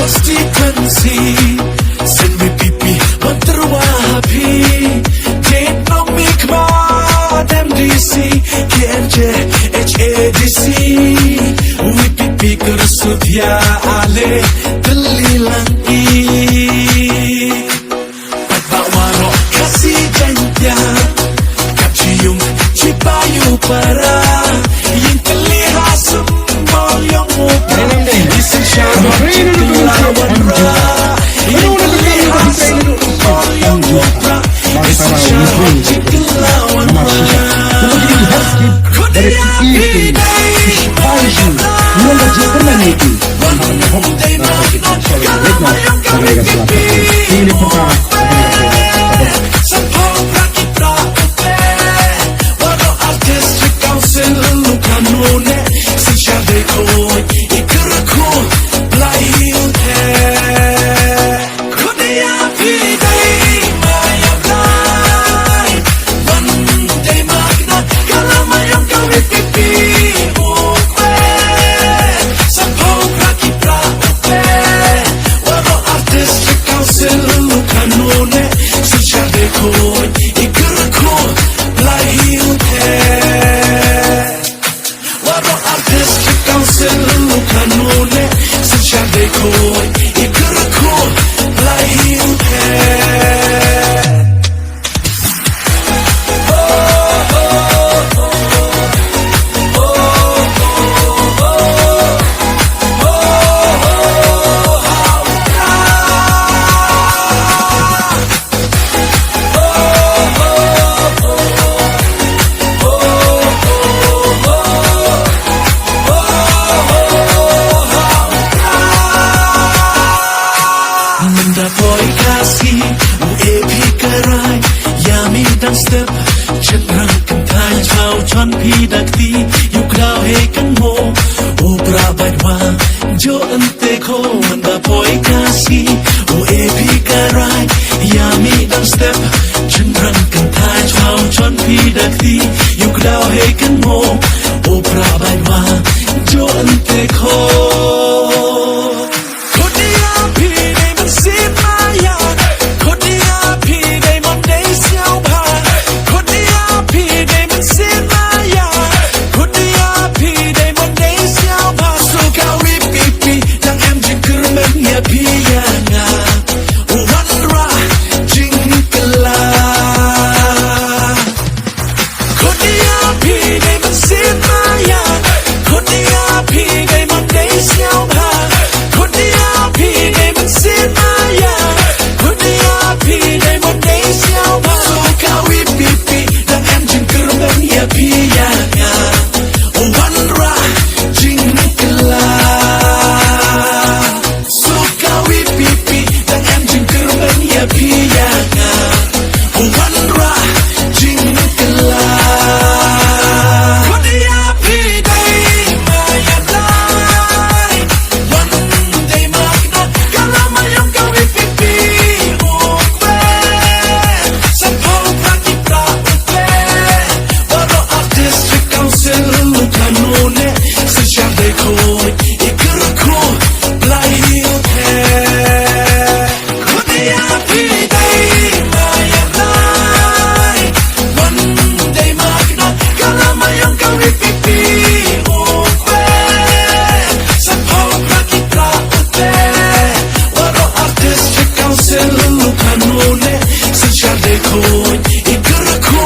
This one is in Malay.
Constituency, send me pipi, mantrawapi, genomic mod, MDC, KNJ, HADC, we pipi kursutia ale, dalilangi, paitbah kasi jantya, kapcium, cipayu para, yang kelihatan semua yang muka, isin syarab. Step, cenderang kentai chau chon pi dakti, yuk dao he kan mo, ubra baitwa, jo ente ko manda poi kasi, epi karai, yami dan step, cenderang kentai chau chon pi dakti, yuk dao he kan mo, ubra baitwa, jo ente ko. Ikut aku,